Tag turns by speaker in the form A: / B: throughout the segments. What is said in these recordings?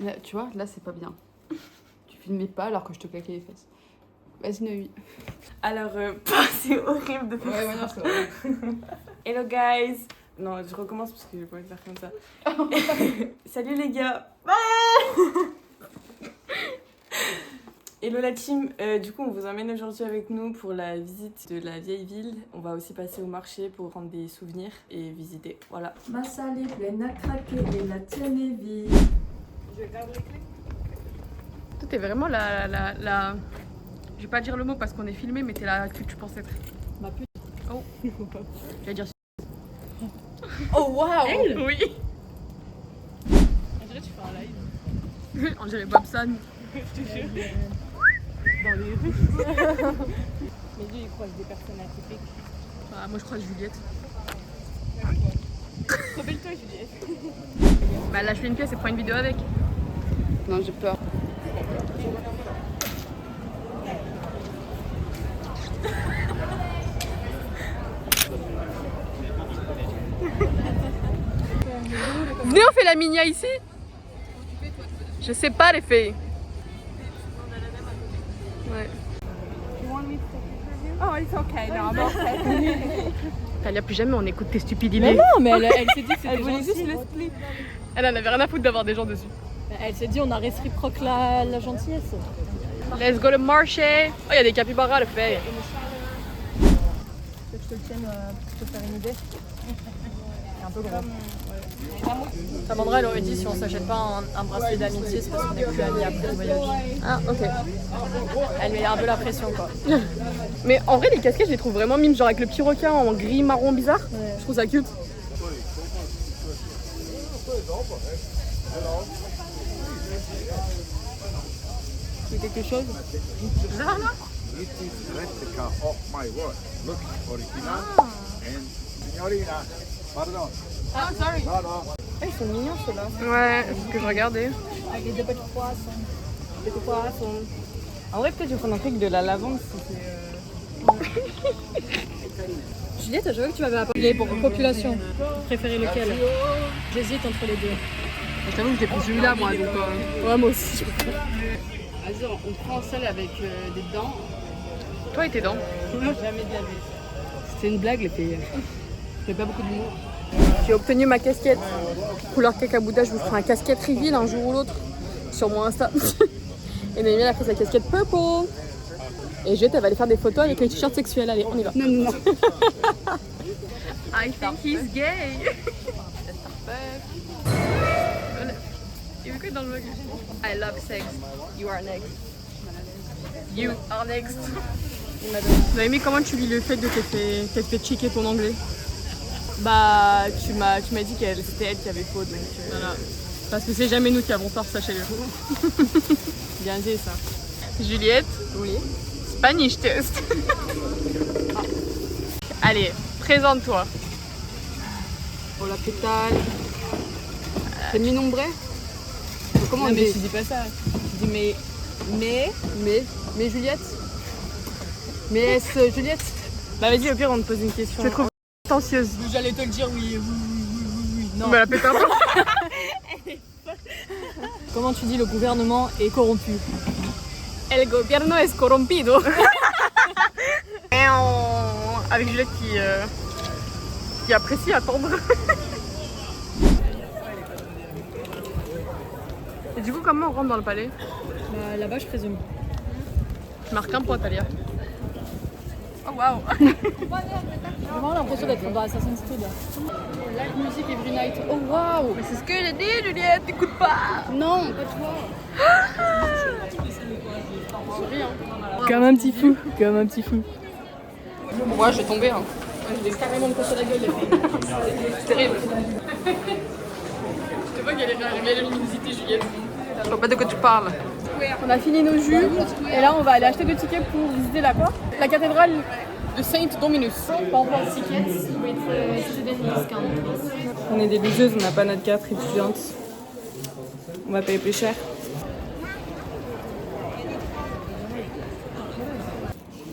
A: Là, tu vois, là, c'est pas bien. Tu filmais pas alors que je te claquais les fesses. Vas-y, Noémie.
B: Alors, c'est horrible de faire
A: Ouais, non, c'est horrible.
B: Hello guys. Non, je recommence parce que j'ai pas envie de faire comme ça. Salut les gars. Hello la team. Du coup, on vous emmène aujourd'hui avec nous pour la visite de la vieille ville. On va aussi passer au marché pour rendre des souvenirs et visiter. Voilà.
C: Ma salle est pleine à craquer et la tienne est vide.
B: Je garde les clés.
A: Toi, t'es vraiment la... Je vais pas dire le mot parce qu'on est filmé, mais t'es la que tu penses être.
C: Ma pute.
A: Oh. J'allais dire...
B: Oh waouh.
A: Elle ? Oui.
C: On dirait que tu fais un live.
A: On dirait Babsan.
B: Je te jure.
C: Dans les rues. Mais lui, il croise des personnes atypiques.
A: Ah, moi, je crois Juliette.
C: Rebelle-toi, Juliette.
A: Bah, lâche-lui une pièce et prends une vidéo avec. Non, j'ai peur. Venez, on fait la minia ici. Je sais pas les filles. Ouais.
B: Oh, it's okay. No, I'm okay.
A: Talia, plus jamais on écoute tes stupides
C: Mais
A: idées.
C: non, mais elle s'est dit que c'était
B: Elle voulait juste
C: gentil.
B: le split.
A: Elle en avait rien à foutre d'avoir des gens dessus.
C: Elle s'est dit, on a réciproque la gentillesse.
A: Let's go le marché. Oh, il y a des capybaras, le fait.
C: Que je te le tienne pour te faire une idée. C'est un peu gros. Samandra, elle aurait dit si on s'achète pas un bracelet d'amitié, c'est parce qu'on est plus amis après le voyage.
A: Ah, ok.
C: Elle met un peu la pression, quoi.
A: Mais en vrai, les casquettes, je les trouve vraiment mimes. Genre avec le petit requin en gris marron bizarre.
C: Ouais.
A: Je trouve ça cute. Tu veux quelque chose?
D: It is replica of my work. Look, original and signorina. Pardon.
A: Ah, sorry.
D: No, no.
B: Ils sont mignons ceux-là.
A: Ouais, c'est ce que je regardais.
C: Avec des petits poissons.
B: Des poissons. En vrai, peut-être je vais prendre un truc de la lavande si c'est.
C: Juliette, je vois que tu m'avais appelé pour population. Vous préférez lequel? J'hésite entre les deux.
A: Je t'avoue que j'ai pris celui-là, moi. Donc,
C: Ouais, moi aussi.
A: Vas-y, on prend celle avec des dents. Toi et tes dents.
B: Jamais de la vie.
A: C'était une blague, les filles. J'ai pas beaucoup d'humour. J'ai obtenu ma casquette couleur cacabouda. Je vous ferai un casquette reveal un jour ou l'autre sur mon Insta. Et Noémie elle a fait sa casquette purple. Et Juliette, elle va aller faire des photos avec les t-shirts sexuels. Allez, on y va. Non, non, non. I think he's gay. Il veut quoi dans le vlog? I love sex. You are next. You are next. Noémie, comment tu vis le fait de qu'elle fait checker ton anglais?
B: Bah, tu m'as dit que c'était elle qui avait faux, donc
A: Voilà. Parce que c'est jamais nous qui avons tort, sachez-le.
B: bien dit ça.
A: Juliette,
B: Oui.
A: Spanish test. Allez, présente-toi.
B: Hola, ¿qué tal?
A: C'est mi nombre? Comment
B: Non,
A: on
B: mais
A: dit?
B: tu dis pas ça. Tu dis
A: Mais Juliette? Mais est-ce Juliette?
B: Bah vas-y, au pire, on te pose une question.
A: Je te trouve tenteuse.
C: J'allais te le dire, oui. Non.
A: Mais la pète un peu.
C: Comment tu dis le gouvernement est corrompu?
A: El gobierno es corrompido. Avec Juliette qui apprécie attendre. Et du coup, comment on rentre dans le palais?
C: Bah, là-bas, je présume.
A: Je marque un point, Talia. Oh waouh!
C: J'ai vraiment l'impression d'être dans Assassin's Creed.
A: Live music every night. Oh waouh! Mais c'est ce que j'ai dit, Juliette, t'écoutes pas! Non, pas toi! C'est rien.
C: Comme un petit fou. Comme un petit fou.
A: Ouais, je vais tomber. Hein. Je vais carrément me casser la gueule, les filles. C'est terrible. Je te vois qu'elle est arrivée à la luminosité, Juliette. Je vois pas de quoi tu parles. On a fini nos jus et là on va aller acheter des tickets pour visiter la cathédrale de Saint Dominus.
B: On est des loseuses, on n'a pas notre carte étudiante. On va payer plus cher.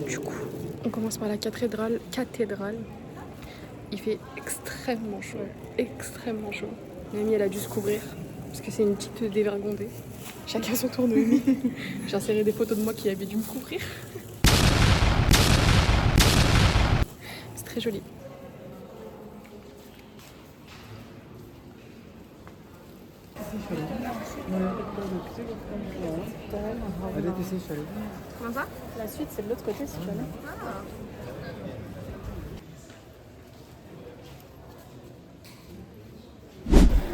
A: Du coup, on commence par la cathédrale. Il fait extrêmement chaud. Extrêmement chaud. Mamie, elle a dû se couvrir. parce que c'est une petite dévergondée. Chacun son tour de vie. J'ai inséré des photos de moi qui avaient dû me couvrir. C'est très joli. Comment ça?
C: La suite, c'est de l'autre côté si tu veux.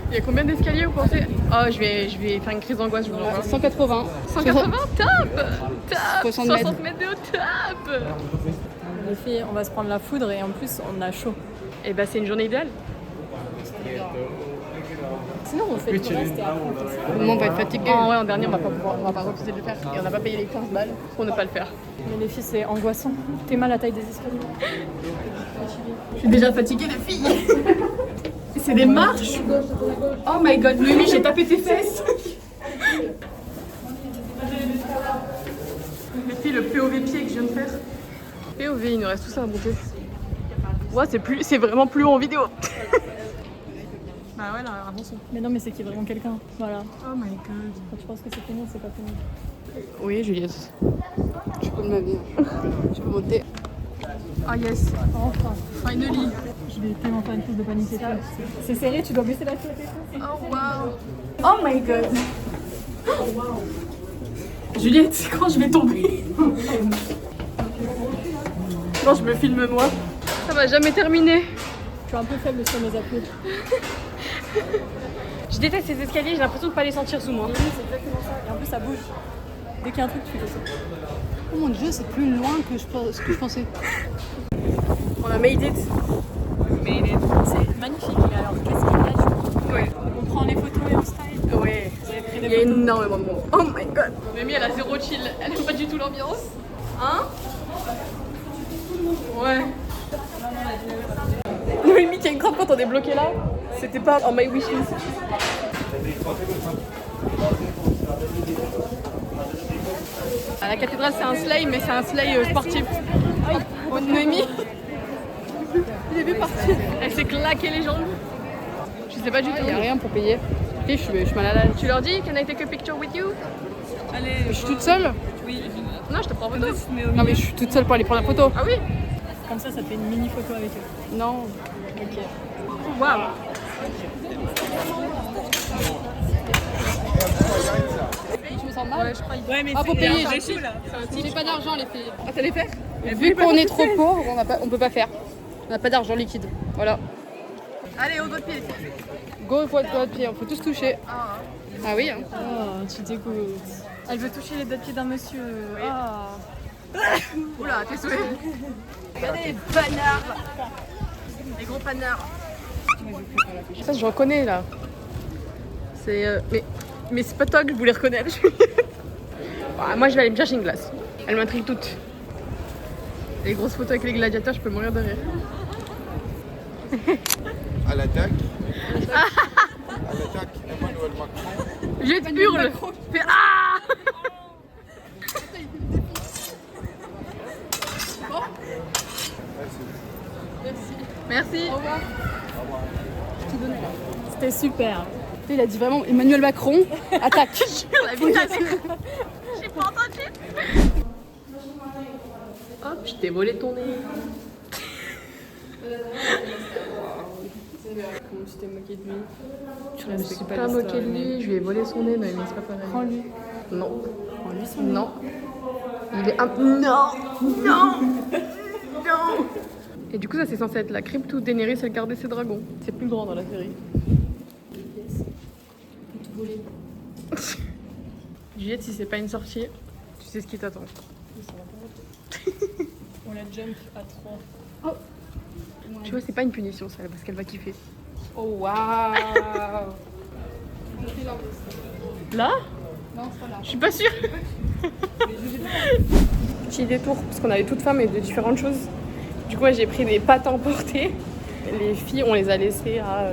A: Il y a combien d'escaliers vous pensez? Oh, je vais faire une crise d'angoisse, je vous l'envoie. 180. 180, top! Top! 60 mètres de haut, top!
C: Les filles, on va se prendre la foudre et en plus, on a chaud.
A: Et bah, c'est une journée idéale.
C: Sinon, on fait tout le reste et après on fait ça.
A: On va être fatigué. Oh, ouais, en dernier, on va pas refuser de le faire. Et on n'a pas payé les 15 balles pour ne pas le faire.
C: Mais les filles, c'est angoissant. T'es mal à la taille des escaliers.
A: Je suis déjà fatiguée, les filles. C'est des marches. Oh my god, Noémie, j'ai tapé tes fesses. Les filles, le POV pied que je viens de faire. POV, il nous reste tout ça à monter. Ouais, c'est vraiment plus haut en vidéo. Bah ouais, là, avançons.
C: Mais non, mais c'est qu'il y a vraiment quelqu'un. Voilà.
A: Oh my god.
C: Quand tu penses que c'est pénible, c'est pas pénible.
A: Oui, Juliette. Je peux de ma vie. Je vais monter. Ah yes.
C: Enfin.
A: Finally.
C: Je vais tellement faire une crise de panique. C'est serré, tu dois baisser la tête et tout.
A: Oh wow. Oh my god. Juliette, quand je vais tomber. Non, je me filme moi. Ça va jamais terminer.
C: Je suis un peu faible sur mes appuis.
A: Je déteste ces escaliers, j'ai l'impression de pas les sentir sous moi.
C: Oui, c'est exactement ça. Et en plus, ça bouge. Dès qu'il y a un truc, tu fais ça.
E: Oh mon dieu, c'est plus loin que ce que je pensais.
A: On a made it.
C: C'est magnifique. Mais alors, qu'est-ce qu'il y a?
A: Ouais.
C: On prend les photos et on style.
A: Ouais. Il y a énormément de monde. Oh my god. Noémie, elle a zéro chill. Elle aime pas du tout l'ambiance. Hein? Ouais. Noémie qui a une crampe quand on est bloqué là. C'était pas en my wishlist. À la cathédrale, c'est un sleigh, mais c'est un sleigh sportif. Oh, Noémie, il est bien parti. Elle s'est claqué les jambes. Je sais pas du tout. Il n'y a rien pour payer. Et je suis mal à l'aise. Tu leur dis, can I take a picture with you?
E: Allez, je suis toute seule.
B: Oui.
A: Non, je te prends en photo.
E: Non mais je suis toute seule pour aller prendre la photo.
A: Ah oui?
C: Comme ça fait une mini photo avec eux.
E: Non.
C: Ok.
A: Waouh.
E: Je me sens mal.
A: Ouais, je crois.
B: Ouais, mais
E: Ah, faut payer. J'ai pas d'argent les filles.
A: Ah, t'as les faire?
E: Vu qu'on est trop pauvres, on peut pas faire. On n'a pas d'argent liquide. Voilà.
A: Allez, au dos de pied.
E: Go, go de pied, on faut tous toucher. Ah oui. Hein.
C: Oh, tu t'écoutes. Elle veut toucher les deux pieds d'un monsieur. Ah.
A: Oula, t'es sauvé. Regardez les panards. Les gros panards. Ça, je reconnais là. C'est. Mais c'est pas toi que je voulais reconnaître. Ah, moi, je vais aller me chercher une glace. Elle m'intrigue toute. Les grosses photos avec les gladiateurs, je peux mourir de rire.
D: À l'attaque. À l'attaque, Emmanuel Macron.
A: Je hurle. Fais ah. Merci. Au revoir.
C: C'était super.
E: Il a dit vraiment Emmanuel Macron, attaque.
A: La vitesse. J'ai pas entendu. Hop, je t'ai volé ton nez. Comment tu t'es moqué de lui? Je me suis pas moqué de lui, je lui ai volé son nez, mais c'est pas pareil.
C: Prends-lui.
A: Non.
C: Prends-lui son nez.
A: Non. Il est un. Non. Non. Non. Et du coup, ça c'est censé être la crypte où Daenerys elle gardait ses dragons. C'est plus grand dans la série. Juliette, si c'est pas une sortie, tu sais ce qui t'attend.
C: On la jump à 3.
A: Tu vois, c'est pas une punition ça, parce qu'elle va kiffer.
E: Oh waouh.
A: Là?
E: Non, c'est pas là.
A: Je suis pas sûre. Petit détour, parce qu'on avait toutes femmes et de différentes choses. Du coup, j'ai pris des pâtes à emporter. Les filles, on les a laissées à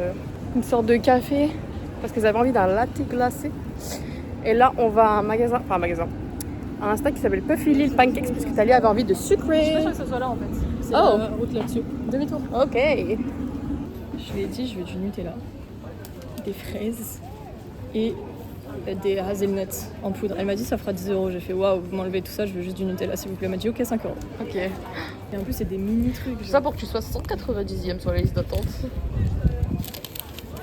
A: une sorte de café parce qu'elles avaient envie d'un latte glacé. Et là, on va à un magasin, à un snack qui s'appelle Puffy Lil Pancakes parce que Talia avait envie de
C: Je suis
A: sucré.
C: pas sûre que ce soit là en fait. C'est
A: Oh.
C: la route là-dessus. Demi-tour.
A: Ok.
C: Je lui ai dit, je veux du Nutella, des fraises et des hazelnuts en poudre. Elle m'a dit ça fera 10 €. J'ai fait waouh, vous m'enlevez tout ça, je veux juste du Nutella s'il vous plaît. Elle m'a dit ok, 5 €.
A: Ok.
C: Et en plus, c'est des mini trucs.
A: Tout ça pour que tu sois 190e sur la liste d'attente.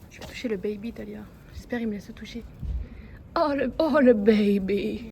A: Je vais toucher le baby, Talia. J'espère qu'il me laisse toucher. Oh le baby.